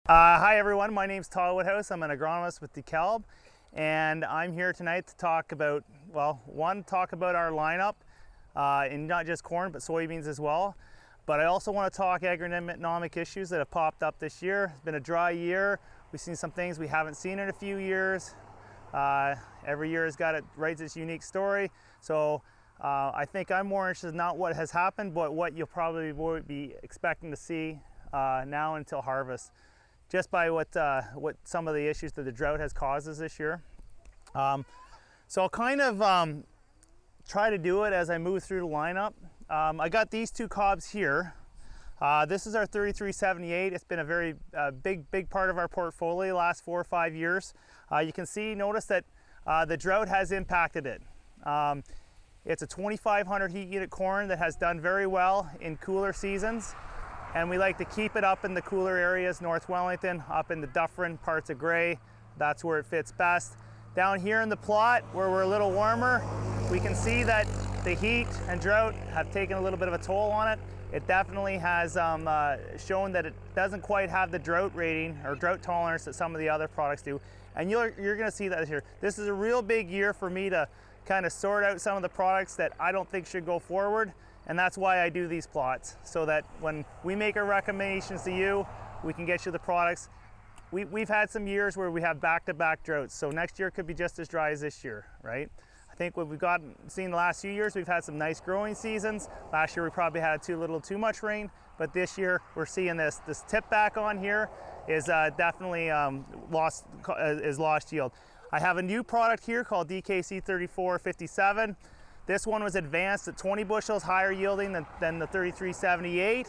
Hi everyone, my name's Todd Woodhouse. I'm an agronomist with Dekalb, and I'm here tonight to talk about, talk about our lineup, and not just corn, but soybeans as well. But I also want to talk agronomic issues that have popped up this year. It's been a dry year. We've seen some things we haven't seen in a few years. Every year has writes its unique story. So I think I'm more interested in not what has happened, but what you'll probably be expecting to see now until harvest, just by what some of the issues that the drought has caused us this year. So I'll kind of try to do it as I move through the lineup. I got these two cobs here. This is our 3378. It's been a very big part of our portfolio the last 4 or 5 years. You can notice that the drought has impacted it. It's a 2500 heat unit corn that has done very well in cooler seasons. And we like to keep it up in the cooler areas, North Wellington, up in the Dufferin, parts of Grey. That's where it fits best. Down here in the plot, where we're a little warmer, we can see that the heat and drought have taken a little bit of a toll on it. It definitely has shown that it doesn't quite have the drought rating or drought tolerance that some of the other products do. And you're gonna see that here. This is a real big year for me to kind of sort out some of the products that I don't think should go forward. And that's why I do these plots, so that when we make our recommendations to you, we can get you the products. We've had some years where we have back-to-back droughts, so next year could be just as dry as this year, right? I think what we've seen the last few years, we've had some nice growing seasons. Last year we probably had a little too much rain, but this year we're seeing this tip back on here is definitely lost yield. I have a new product here called DKC 3457. This one was advanced at 20 bushels higher yielding than the 3378.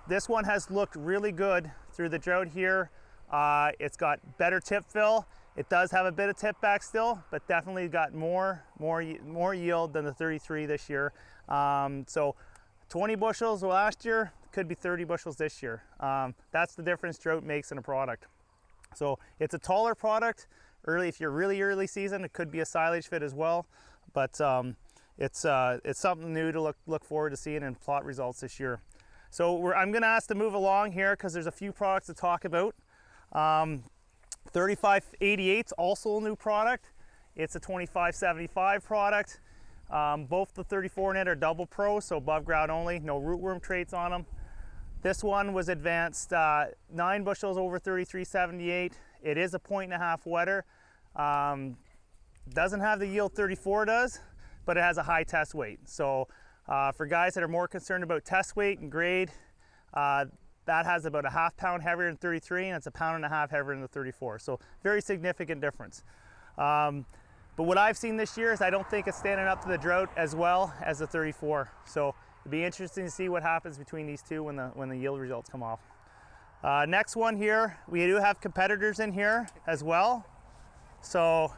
This one has looked really good through the drought here. It's got better tip fill. It does have a bit of tip back still, but definitely got more yield than the 33 this year. So 20 bushels last year, could be 30 bushels this year. That's the difference drought makes in a product. So it's a taller product. If you're really early season, it could be a silage fit as well. But it's something new to look forward to seeing in plot results this year. So I'm going to ask to move along here because there's a few products to talk about. 3588 is also a new product. It's a 2575 product. Both the 34 net are double pro, so above ground only, no rootworm traits on them. This one was advanced 9 bushels over 3378. It is a 1.5 wetter. Doesn't have the yield 34 does, but it has a high test weight. So for guys that are more concerned about test weight and grade, that has about a ½ pound heavier than 33, and it's a 1.5 pounds heavier than the 34. So very significant difference. But what I've seen this year is I don't think it's standing up to the drought as well as the 34. So it'd be interesting to see what happens between these two when the yield results come off. Next one here, we do have competitors in here as well. So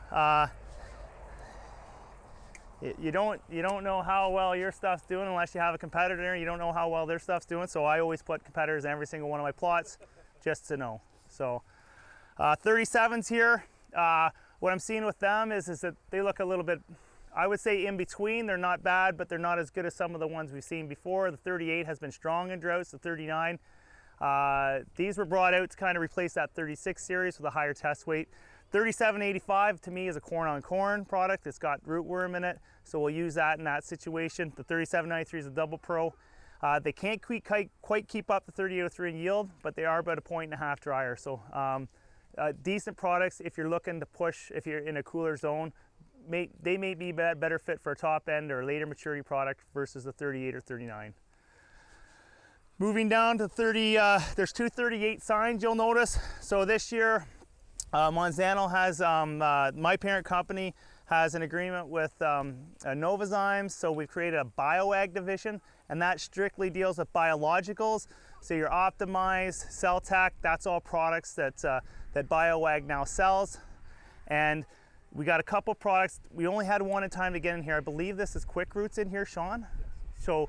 you don't know how well your stuff's doing unless you have a competitor. You don't know how well their stuff's doing. So I always put competitors in every single one of my plots just to know. So 37s here. What I'm seeing with them is that they look a little bit, I would say, in between. They're not bad, but they're not as good as some of the ones we've seen before. The 38 has been strong in droughts. The 39. These were brought out to kind of replace that 36 series with a higher test weight. 3785 to me is a corn on corn product. It's got rootworm in it, so we'll use that in that situation. The 3793 is a double pro. They can't quite keep up the 3803 in yield, but they are about a 1.5 points drier. So decent products if you're looking to push, if you're in a cooler zone. They may be better fit for a top end or later maturity product versus the 38 or 39. Moving down to 30, there's two 38 signs you'll notice. So this year, has, my parent company has an agreement with Novozymes, so we've created a BioAg division, and that strictly deals with biologicals. So your Optimize, Celltech, that's all products that BioAg now sells. And we got a couple products. We only had one in time to get in here. I believe this is Quick Roots in here, Sean. So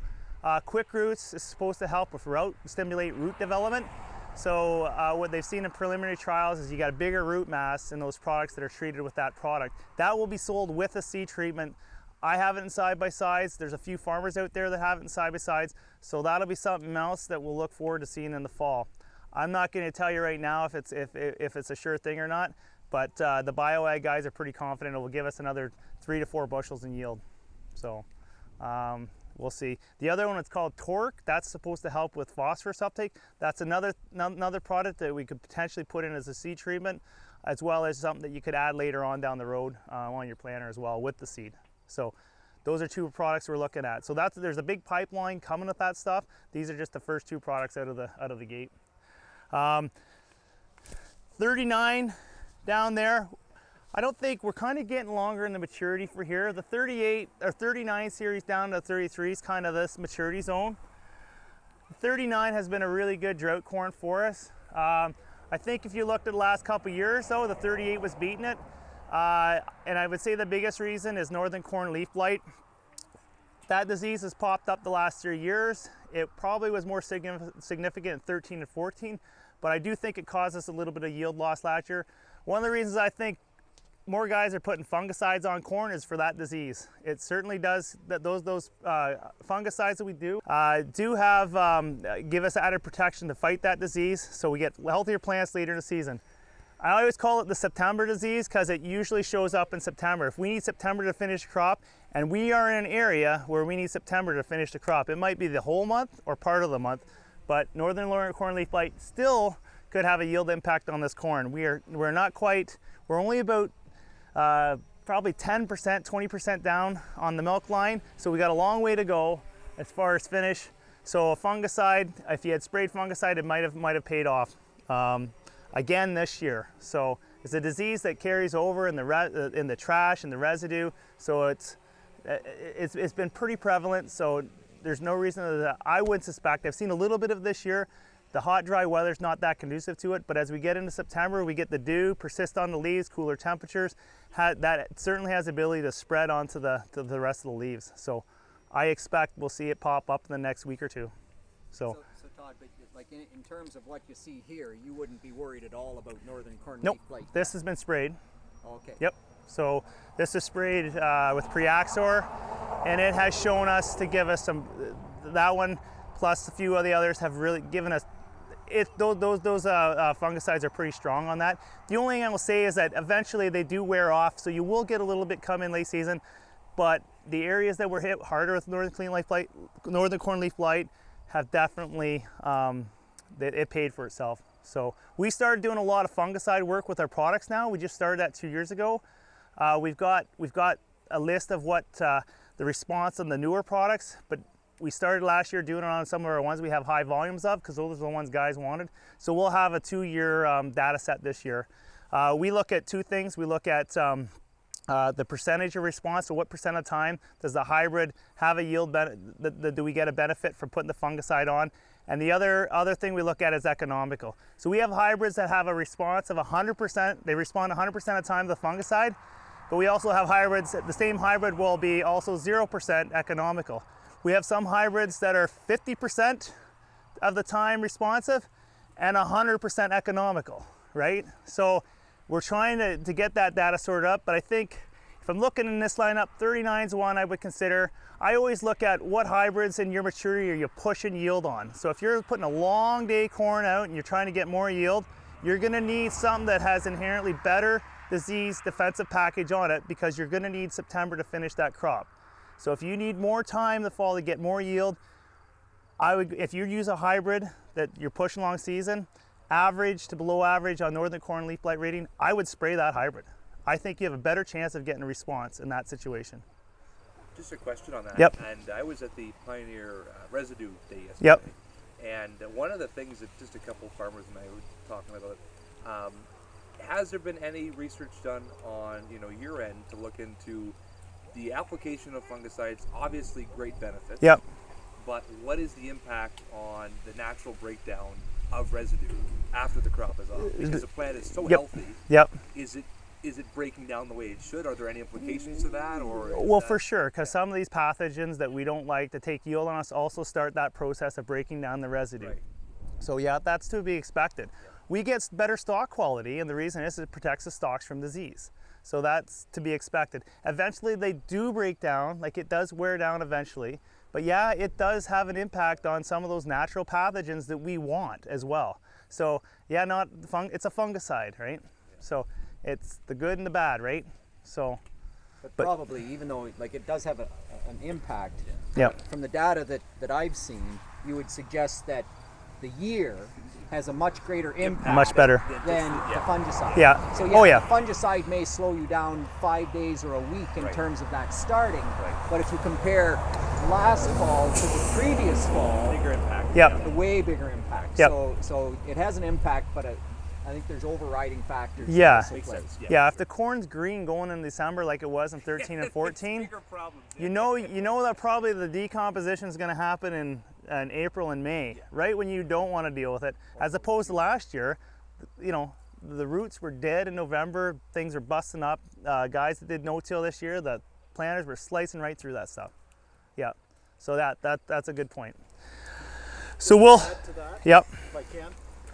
Quick Roots is supposed to help with stimulate root development. So what they've seen in preliminary trials is you got a bigger root mass in those products that are treated with that product. That will be sold with a seed treatment. I have it in side-by-sides. There's a few farmers out there that have it in side-by-sides. So that'll be something else that we'll look forward to seeing in the fall. I'm not going to tell you right now if it's a sure thing or not, but the BioAg guys are pretty confident it will give us another 3 to 4 bushels in yield. So we'll see. The other one is called Torque. That's supposed to help with phosphorus uptake. That's another product that we could potentially put in as a seed treatment, as well as something that you could add later on down the road on your planter as well with the seed. So those are 2 products we're looking at. So there's a big pipeline coming with that stuff. These are just the first 2 products out of the gate. 39 down there. I don't think we're kind of getting longer in the maturity for here. The 38 or 39 series down to 33 is kind of this maturity zone. 39 has been a really good drought corn for us. I think if you looked at the last couple of years though, the 38 was beating it. And I would say the biggest reason is northern corn leaf blight. That disease has popped up the last 3 years. It probably was more significant in 13 and 14, but I do think it caused us a little bit of yield loss last year. One of the reasons I think more guys are putting fungicides on corn is for that disease. It certainly does. That those fungicides that we do have give us added protection to fight that disease, so we get healthier plants later in the season. I always call it the September disease because it usually shows up in September. If we need September to finish the crop, and we are in an area where we need September to finish the crop, it might be the whole month or part of the month, but northern corn leaf blight still could have a yield impact on this corn. We're not quite, we're only about probably 10%, 20% down on the milk line, so we got a long way to go as far as finish. So a fungicide, if you had sprayed fungicide, it might have paid off again this year. So it's a disease that carries over in the trash and the residue. So it's been pretty prevalent. So there's no reason that I would suspect. I've seen a little bit of this year. The hot, dry weather's not that conducive to it, but as we get into September, we get the dew, persist on the leaves, cooler temperatures. That certainly has the ability to spread onto the rest of the leaves. So I expect we'll see it pop up in the next week or 2. So Todd, but like in terms of what you see here, you wouldn't be worried at all about northern corn nope. leaf blight? This has been sprayed. Okay. Yep. So this is sprayed with Preaxor, and it has shown us to give us some. That one plus a few of the others have really given us. Those fungicides are pretty strong on that. The only thing I will say is that eventually they do wear off, so you will get a little bit come in late season, but the areas that were hit harder with northern corn leaf blight have definitely, it paid for itself. So we started doing a lot of fungicide work with our products now. We just started that 2 years ago. We've got a list of what the response on the newer products, but we started last year doing it on some of our ones we have high volumes of, because those are the ones guys wanted. So we'll have a 2-year data set this year. We look at 2 things. We look at the percentage of response, so what percent of time does the hybrid have a yield do we get a benefit from putting the fungicide on? And the other thing we look at is economical. So we have hybrids that have a response of 100%. They respond 100% of the time to the fungicide, but we also have hybrids, the same hybrid will be also 0% economical. We have some hybrids that are 50% of the time responsive and 100% economical, right? So we're trying to get that data sorted up, but I think if I'm looking in this lineup, 39 is one I would consider. I always look at what hybrids in your maturity are you pushing yield on. So if you're putting a long day corn out and you're trying to get more yield, you're gonna need something that has inherently better disease defensive package on it, because you're gonna need September to finish that crop. So if you need more time in the fall to get more yield, if you use a hybrid that you're pushing long season, average to below average on northern corn leaf blight rating, I would spray that hybrid. I think you have a better chance of getting a response in that situation. Just a question on that. Yep. And I was at the Pioneer Residue Day yesterday. Yep. And one of the things that just a couple of farmers and I were talking about, has there been any research done on your end to look into the application of fungicides? Obviously great benefits. Yep. But what is the impact on the natural breakdown of residue after the crop is off? Because the plant is so healthy. Yep. Is it breaking down the way it should? Are there any implications to that? For sure, because some of these pathogens that we don't like to take yield on us also start that process of breaking down the residue. Right. So yeah, that's to be expected. Yeah. We get better stalk quality, and the reason is it protects the stalks from disease. So that's to be expected. Eventually they do break down, like it does wear down eventually, but yeah, it does have an impact on some of those natural pathogens that we want as well. So yeah, not it's a fungicide, right? So it's the good and the bad, right? So But probably, even though like it does have an impact, yeah, from the data that I've seen, you would suggest that the year has a much greater impact much better. than the fungicide. Yeah. So Oh, yeah. the fungicide may slow you down 5 days or a week in terms of that starting. But if you compare last fall to the previous fall, Bigger impact. Yep. a way bigger impact. Yep. So it has an impact, but I think there's overriding factors. Yeah. that also Makes play. sense. Yeah, if the corn's green going in December like it was in 13 and 14, Bigger problems. you know that probably the decomposition is going to happen in April and May, right when you don't want to deal with it, as opposed to last year. You know, the roots were dead in November, things were busting up. Guys that did no-till this year, the planters were slicing right through that stuff. Yeah, so that's a good point. So we'll, add to that, yep, if I can,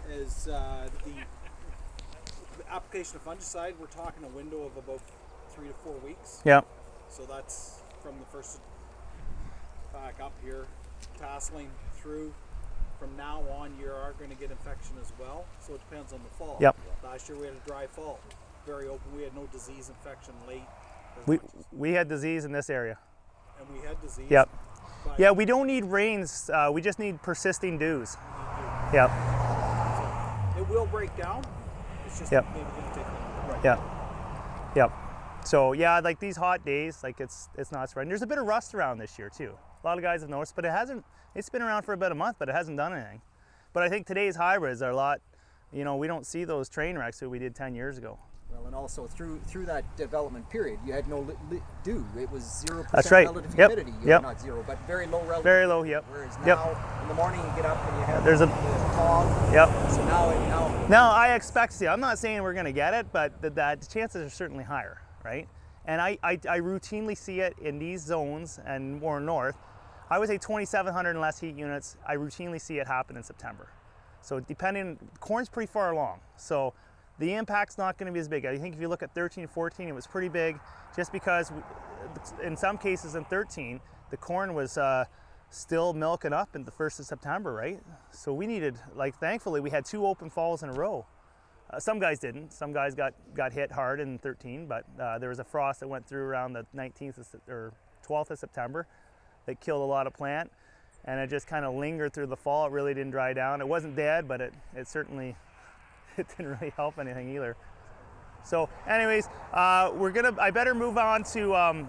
is the application of fungicide. We're talking a window of about 3 to 4 weeks. yep, So that's from the first back up here, tasseling through. From now on, you are going to get infection as well. So it depends on the fall. Yep. Last year we had a dry fall, very open. We had no disease infection late. we had disease in this area. And we had disease. Yep. But Yeah, we don't need rains, we just need persisting dews. Yep, it will break down. It's just Yep. maybe going to take a right. yep, yep. So yeah, like these hot days, like it's not spreading. There's a bit of rust around this year too. A lot of guys have noticed, but it hasn't. It's been around for about a month, but it hasn't done anything. But I think today's hybrids are a lot. You know, we don't see those train wrecks that we did 10 years ago. Well, and also through that development period, you had no dew. It was 0% That's right. relative Yep. humidity. Yep. Not zero, but very low relative. Very low. Yep. Whereas Yep. now, in the morning you get up and you have There's a- the fog. Yep. So now Now I expect to see. I'm not saying we're going to get it, but the chances are certainly higher, right? And I routinely see it in these zones and more north. I would say 2,700 and less heat units. I routinely see it happen in September. So depending, corn's pretty far along. So the impact's not going to be as big. I think if you look at 13, 14, it was pretty big, just because in some cases in 13, the corn was still milking up in the 1st of September, right? So we needed, like, thankfully we had 2 open falls in a row. Some guys didn't. Some guys got hit hard in 13, but there was a frost that went through around the 19th or 12th of September that killed a lot of plant, and it just kind of lingered through the fall. It really didn't dry down. It wasn't dead, but it certainly it didn't really help anything either. So anyways, I better move on to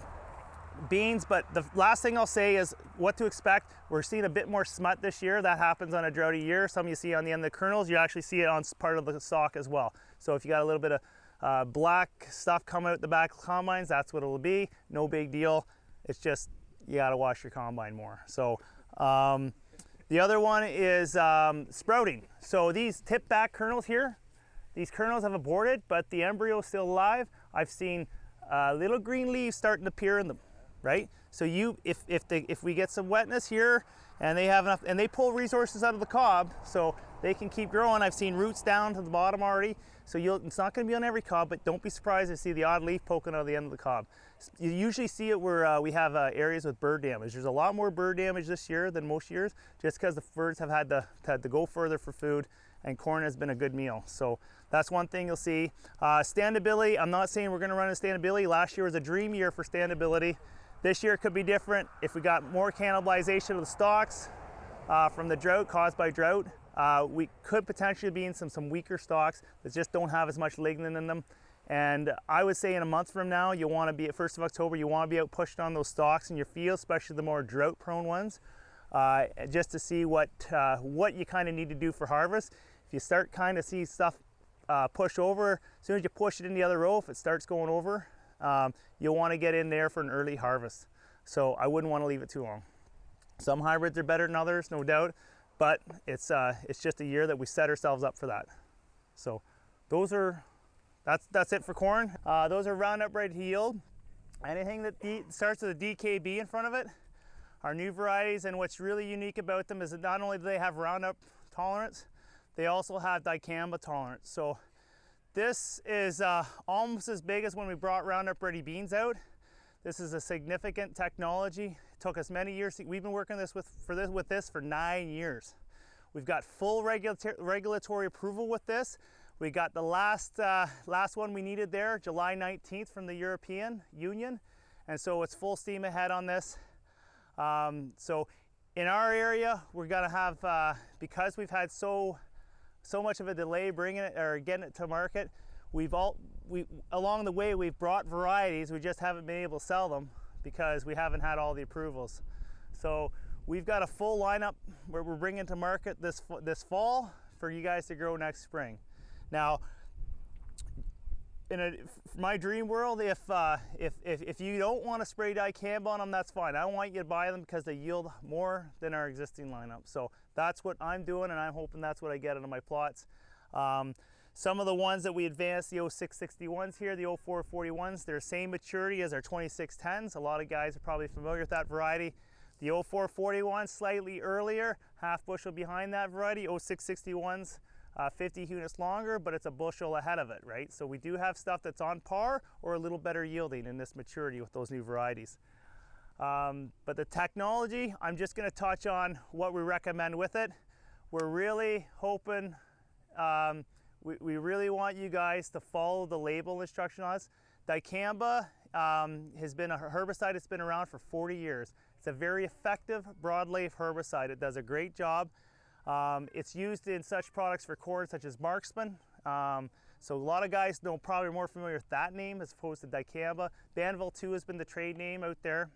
beans, but the last thing I'll say is what to expect. We're seeing a bit more smut this year. That happens on a droughty year. Some you see on the end of the kernels, you actually see it on part of the stalk as well. So if you got a little bit of black stuff coming out the back of the combines, that's what it'll be. No big deal. It's just, you gotta wash your combine more. So the other one is sprouting. So these tip back kernels here, these kernels have aborted, but the embryo is still alive. I've seen little green leaves starting to appear in them, right? So if we get some wetness here and they have enough, and they pull resources out of the cob, so they can keep growing. I've seen roots down to the bottom already. So it's not going to be on every cob, but don't be surprised to see the odd leaf poking out of the end of the cob. You usually see it where we have areas with bird damage. There's a lot more bird damage this year than most years, just because the birds have had to go further for food, and corn has been a good meal. So that's one thing you'll see. Standability, I'm not saying we're going to run in standability. Last year was a dream year for standability. This year could be different. If we got more cannibalization of the stalks from the drought, caused by drought, we could potentially be in some weaker stalks that just don't have as much lignin in them. And I would say in a month from now, you want to be at 1st of October, you want to be out pushing on those stalks in your field, especially the more drought prone ones, just to see what you kind of need to do for harvest. If you start kind of see stuff push over, as soon as you push it in the other row, if it starts going over, you'll want to get in there for an early harvest. So I wouldn't want to leave it too long. Some hybrids are better than others, no doubt, but it's just a year that we set ourselves up for that. So that's it for corn. Those are Roundup Ready to Yield. Anything that starts with a DKB in front of it are new varieties, and what's really unique about them is that not only do they have Roundup tolerance, they also have dicamba tolerance. So this is almost as big as when we brought Roundup Ready beans out. This is a significant technology. It took us many years. We've been working with this for 9 years. We've got full regulatory approval with this. We got the last one we needed there, July 19th from the European Union. And so it's full steam ahead on this. So in our area, we're gonna have, because we've had so much of a delay bringing it or getting it to market, along the way we've brought varieties, we just haven't been able to sell them because we haven't had all the approvals. So we've got a full lineup where we're bringing to market this fall for you guys to grow next spring. Now, in my dream world, if you don't want to spray dicamba on them, that's fine. I don't want you to buy them because they yield more than our existing lineup. So that's what I'm doing, and I'm hoping that's what I get out of my plots. Some of the ones that we advanced, the 0661s here, the 0441s, they're the same maturity as our 2610s. A lot of guys are probably familiar with that variety. The 0441, slightly earlier, half bushel behind that variety. 0661s, 50 units longer, but it's a bushel ahead of it, right? So we do have stuff that's on par or a little better yielding in this maturity with those new varieties. But the technology, I'm just gonna touch on what we recommend with it. We're really hoping, we really want you guys to follow the label instruction on us. Dicamba has been a herbicide that's been around for 40 years. It's a very effective broadleaf herbicide. It does a great job. It's used in such products for corn such as Marksman. So a lot of guys know, probably more familiar with that name as opposed to dicamba. Banville 2 has been the trade name out there.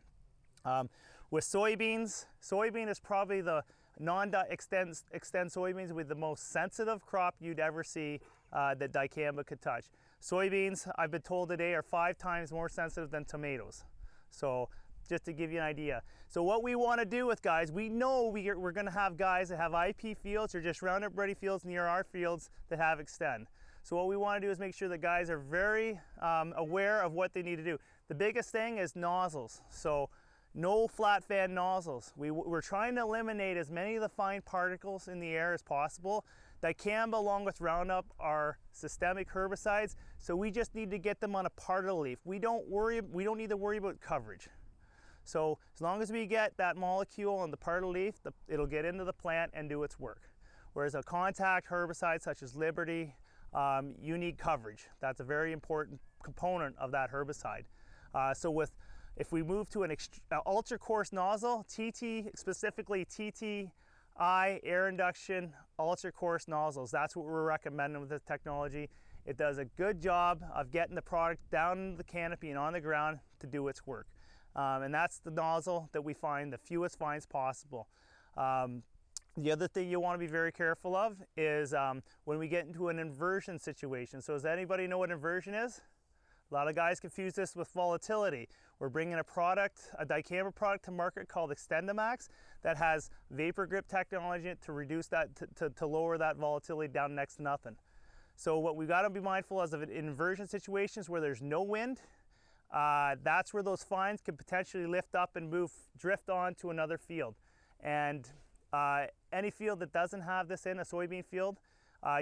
With soybeans, soybean is probably the non-extend soybeans with the most sensitive crop you'd ever see that dicamba could touch. Soybeans, I've been told today, are 5 times more sensitive than tomatoes. So just to give you an idea. So what we want to do with guys, we know we're going to have guys that have IP fields or just Roundup Ready fields near our fields that have Extend. So what we want to do is make sure that guys are very aware of what they need to do. The biggest thing is nozzles. So no flat fan nozzles. We're trying to eliminate as many of the fine particles in the air as possible. Dicamba along with Roundup are systemic herbicides, so we just need to get them on a part of the leaf. We don't need to worry about coverage. So as long as we get that molecule on the part of the leaf, it'll get into the plant and do its work. Whereas a contact herbicide such as Liberty, you need coverage. That's a very important component of that herbicide. If we move to an ultra coarse nozzle, specifically TTI air induction ultra coarse nozzles, that's what we're recommending with this technology. It does a good job of getting the product down into the canopy and on the ground to do its work. And that's the nozzle that we find the fewest fines possible. The other thing you want to be very careful of is when we get into an inversion situation. So does anybody know what inversion is? A lot of guys confuse this with volatility. We're bringing a dicamba product to market called Extendamax that has vapor grip technology to reduce that, to lower that volatility down next to nothing. So what we've got to be mindful of in inversion situations where there's no wind, that's where those fines could potentially lift up and drift on to another field. And any field that doesn't have this in, a soybean field,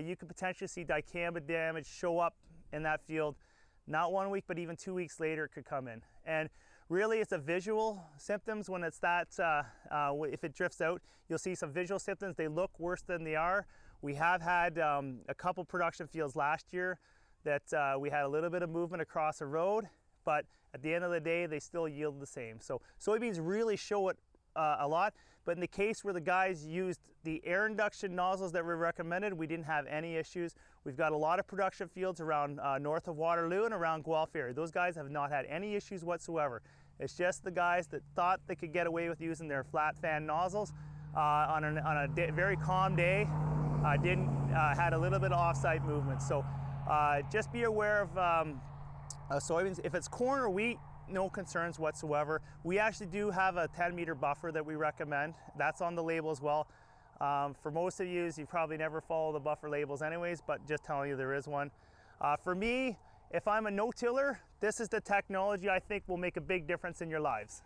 you could potentially see dicamba damage show up in that field. Not 1 week, but even 2 weeks later it could come in. And really it's a visual symptoms when it's that, if it drifts out, you'll see some visual symptoms. They look worse than they are. We have had a couple production fields last year that we had a little bit of movement across a road, but at the end of the day, they still yield the same. So soybeans really show it a lot, but in the case where the guys used the air induction nozzles that were recommended, we didn't have any issues. We've got a lot of production fields around north of Waterloo and around Guelph area. Those guys have not had any issues whatsoever. It's just the guys that thought they could get away with using their flat fan nozzles on a very calm day, had a little bit of off-site movement. So just be aware of soybeans. If it's corn or wheat, no concerns whatsoever. We actually do have a 10-meter buffer that we recommend. That's on the label as well. For most of you probably never follow the buffer labels anyways, but just telling you there is one. For me, if I'm a no-tiller, this is the technology I think will make a big difference in your lives.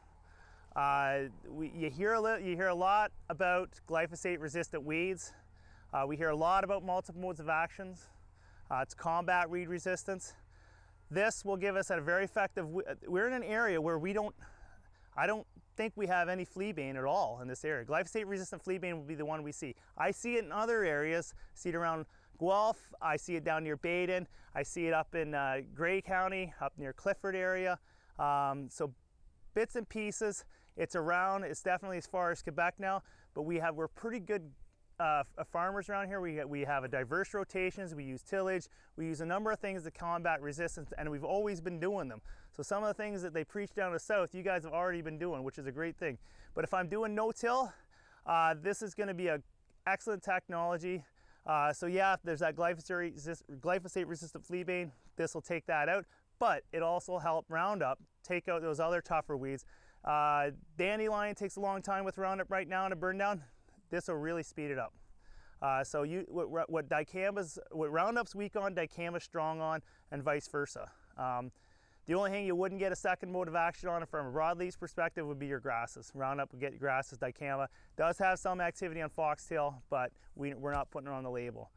You hear a lot about glyphosate-resistant weeds. We hear a lot about multiple modes of actions to combat weed resistance. This will give us a very effective, we're in an area where I don't think we have any fleabane at all in this area. Glyphosate-resistant fleabane will be the one we see. I see it in other areas. I see it around Guelph. I see it down near Baden. I see it up in Grey County, up near Clifford area. So bits and pieces. It's around. It's definitely as far as Quebec now, but we're pretty good farmers around here. We have a diverse rotations. We use tillage. We use a number of things to combat resistance, and we've always been doing them. So some of the things that they preach down the south, you guys have already been doing, which is a great thing. But if I'm doing no-till, this is going to be an excellent technology. So yeah, there's that glyphosate-resistant fleabane. This will take that out, but it also help Roundup take out those other tougher weeds. Dandelion takes a long time with Roundup right now to burn down. This will really speed it up. So what Roundup's weak on, dicamba's strong on, and vice versa. The only thing you wouldn't get a second mode of action on from a broadleaf perspective would be your grasses. Roundup would get your grasses. Dicamba does have some activity on foxtail, but we're not putting it on the label.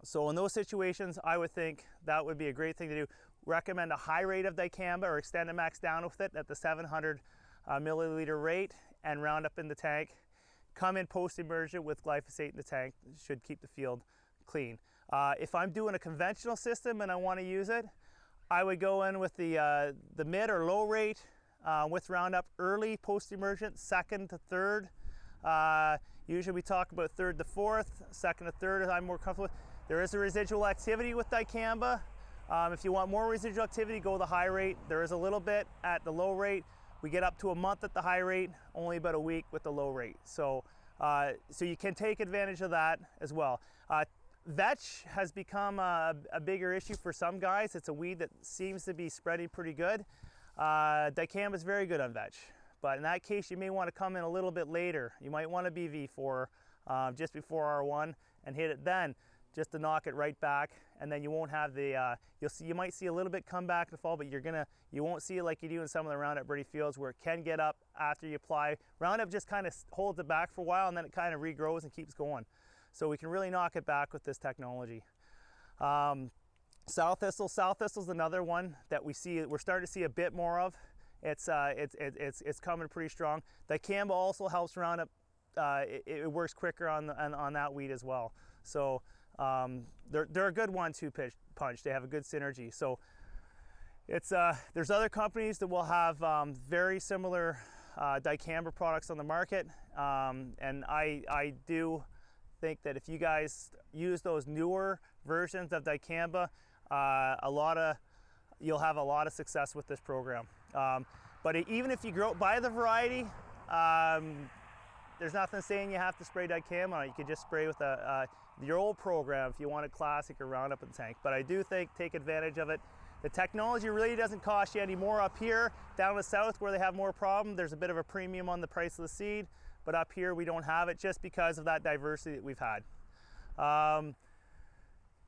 So in those situations, I would think that would be a great thing to do. Recommend a high rate of dicamba or extend the max down with it at the 700 milliliter rate and Roundup in the tank. Come in post-emergent with glyphosate in the tank. Should keep the field clean. If I'm doing a conventional system and I want to use it, I would go in with the mid or low rate with Roundup early post-emergent, second to third. Usually we talk about third to fourth, second to third I'm more comfortable with. There is a residual activity with dicamba. If you want more residual activity, go the high rate. There is a little bit at the low rate. We get up to a month at the high rate, only about a week with the low rate. So, so you can take advantage of that as well. Vetch has become a bigger issue for some guys. It's a weed that seems to be spreading pretty good. Dicamba is very good on vetch, but in that case, you may want to come in a little bit later. You might want to be V4 just before R1 and hit it then, just to knock it right back, and then you won't have the. You might see a little bit come back in the fall, but you won't see it like you do in some of the Roundup ready fields where it can get up after you apply. Roundup just kind of holds it back for a while, and then it kind of regrows and keeps going. So we can really knock it back with this technology. Sow thistle. Sow thistle is another one that we're starting to see a bit more of. It's coming pretty strong. Dicamba also helps Roundup. It works quicker on that weed as well. So they're a good 1-2 punch. They have a good synergy. So there's other companies that will have very similar dicamba products on the market, and I do think that if you guys use those newer versions of dicamba, you'll have a lot of success with this program. But even if you buy the variety, there's nothing saying you have to spray dicamba on it. You could just spray with your old program if you want it classic or Roundup in the tank. But I do think take advantage of it. The technology really doesn't cost you any more up here. Down in the south where they have more problem, there's a bit of a premium on the price of the seed. But up here we don't have it just because of that diversity that we've had.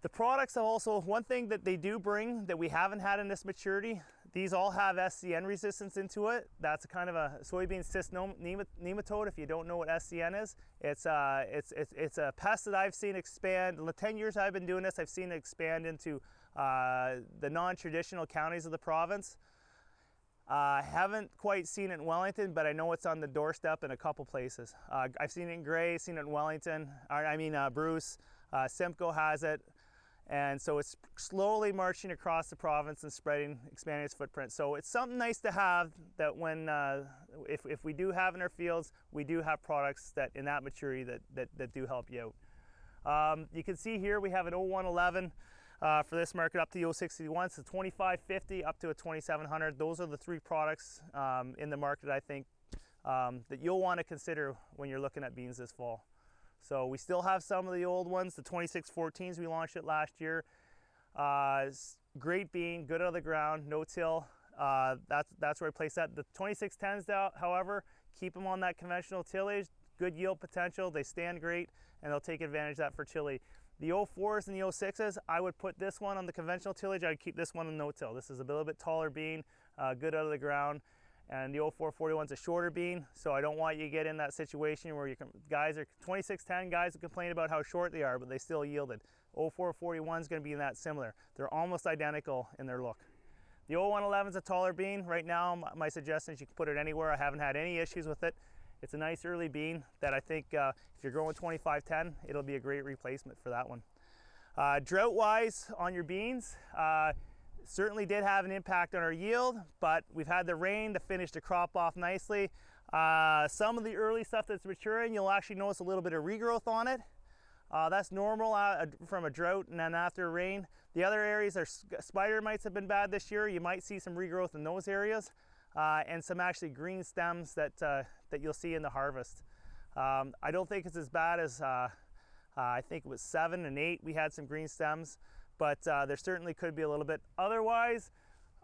The products are also, one thing that they do bring that we haven't had in this maturity, these all have SCN resistance into it. That's a kind of a soybean cyst nematode, if you don't know what SCN is. It's a pest that I've seen expand. In the 10 years I've been doing this, I've seen it expand into the non-traditional counties of the province. Haven't quite seen it in Wellington, but I know it's on the doorstep in a couple places. I've seen it in Gray, seen it in Wellington, Bruce, Simcoe has it. And so it's slowly marching across the province and expanding its footprint. So it's something nice to have that when, if we do have in our fields, we do have products that in that maturity that do help you out. You can see here we have an 0111 for this market up to the 061, so 2550 up to a 2700. Those are the three products in the market I think that you'll want to consider when you're looking at beans this fall. So we still have some of the old ones, the 2614s, we launched it last year. Great bean, good out of the ground, no till. That's where I place that. The 2610s, however, keep them on that conventional tillage, good yield potential, they stand great, and they'll take advantage of that fertility. The 04s and the 06s, I would put this one on the conventional tillage, I'd keep this one on no-till. This is a little bit taller bean, good out of the ground. And the 0441 is a shorter bean, so I don't want you to get in that situation where 2610 guys that complain about how short they are, but they still yielded. 0441 is going to be in that similar. They're almost identical in their look. The 0111 is a taller bean. Right now, my suggestion is you can put it anywhere. I haven't had any issues with it. It's a nice early bean that I think if you're growing 2510, it'll be a great replacement for that one. Drought-wise on your beans, certainly did have an impact on our yield, but we've had the rain to finish the crop off nicely. Some of the early stuff that's maturing, you'll actually notice a little bit of regrowth on it. That's normal from a drought and then after rain. The other areas are spider mites have been bad this year. You might see some regrowth in those areas and some actually green stems that you'll see in the harvest. I don't think it's as bad as I think it was 7 and 8 we had some green stems, but there certainly could be a little bit. Otherwise,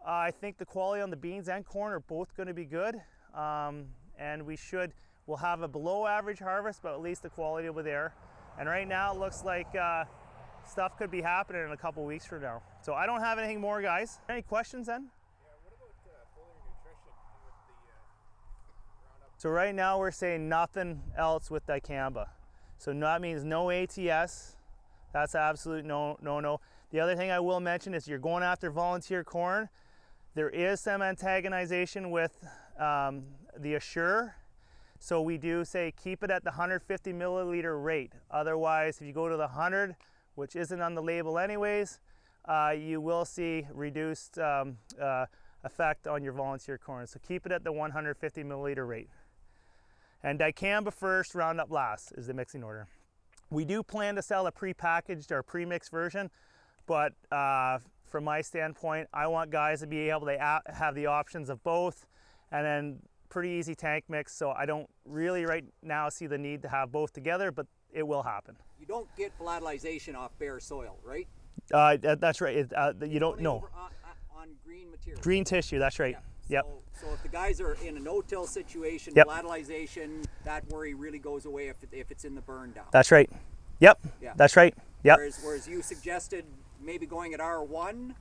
I think the quality on the beans and corn are both going to be good, and we'll have a below average harvest, but at least the quality will be there. And right now it looks like stuff could be happening in a couple weeks from now. So I don't have anything more, guys. Any questions then? Yeah, what about foliar nutrition with the Roundup? So right now we're saying nothing else with dicamba. So that means no ATS. That's absolute no. The other thing I will mention is you're going after volunteer corn. There is some antagonization with the Assure. So we do say keep it at the 150 milliliter rate. Otherwise, if you go to the 100, which isn't on the label anyways, you will see reduced effect on your volunteer corn. So keep it at the 150 milliliter rate. And dicamba first, Roundup last is the mixing order. We do plan to sell a pre-packaged or pre-mixed version, but from my standpoint, I want guys to be able to have the options of both, and then pretty easy tank mix, so I don't really right now see the need to have both together, but it will happen. You don't get volatilization off bare soil, right? That's right. You don't know. On green material. Green tissue, that's right. Yeah. Yep. So if the guys are in a no-till situation, Yep. volatilization, that worry really goes away if it's in the burn down. That's right. Yep. Yeah. That's right. Yep. Whereas you suggested maybe going at R1.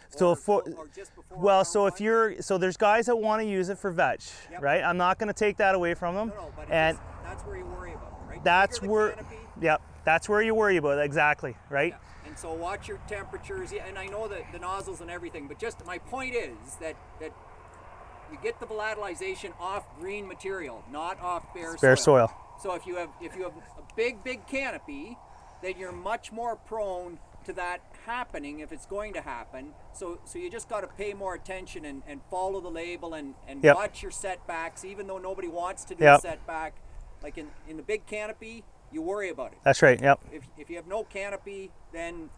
So or just before well, R1. so there's guys that want to use it for veg, Yep. right? I'm not going to take that away from them. No, but and that's where you worry about, right? that's Bigger the where, canopy, yep, that's where you worry about it, exactly, right? yeah. And so watch your temperatures. Yeah, and I know that the nozzles and everything, but just my point is that you get the volatilization off green material, not off bare soil. So if you have a big canopy, then you're much more prone to that happening if it's going to happen. So you just got to pay more attention and follow the label and Yep. watch your setbacks, even though nobody wants to do Yep. a setback. Like in the big canopy, you worry about it. That's right. Yep. If you have no canopy, then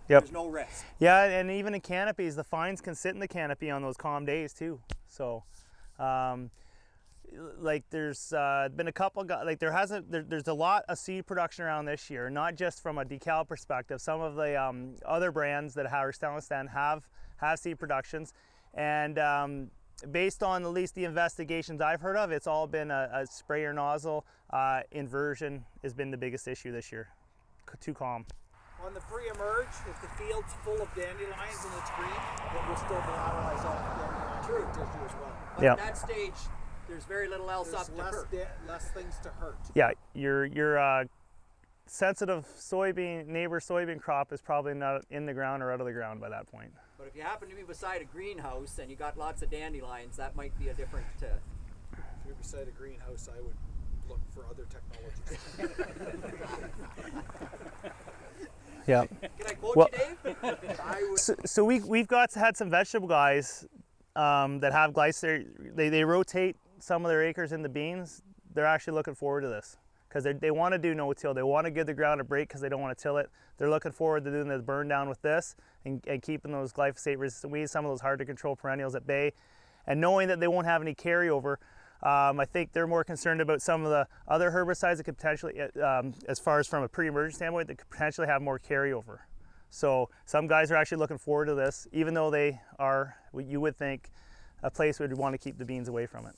Yep. there's no risk. Yeah, and even in canopies, the fines can sit in the canopy on those calm days too. So, like there's been a couple like there's a lot of seed production around this year, not just from a Dekalb perspective. Some of the other brands that are still stand have seed productions, and based on at least the investigations I've heard of, it's all been a sprayer nozzle inversion has been the biggest issue this year. Too calm. On the pre-emerge, if the field's full of dandelions and it's green, it will still volatilize off dandelion True. tissue as well. But Yep. at that stage, there's very little else There's up to hurt. less things to hurt. Yeah, your sensitive neighbor soybean crop is probably not in the ground or out of the ground by that point. But if you happen to be beside a greenhouse and you got lots of dandelions, that might be a different. If you're beside a greenhouse, I would look for other technologies. Yeah. Can I quote Well- you, Dave? I would. So we've had some vegetable guys that have glyphosate. They rotate some of their acres into beans. They're actually looking forward to this because they want to do no-till. They want to give the ground a break because they don't want to till it. They're looking forward to doing the burn down with this and keeping those glyphosate-resistant weeds, some of those hard-to-control perennials at bay, and knowing that they won't have any carryover. I think they're more concerned about some of the other herbicides that could potentially, as far as from a pre-emergent standpoint, that could potentially have more carryover. So some guys are actually looking forward to this, even though they are, you would think, a place where you'd want to keep the beans away from it.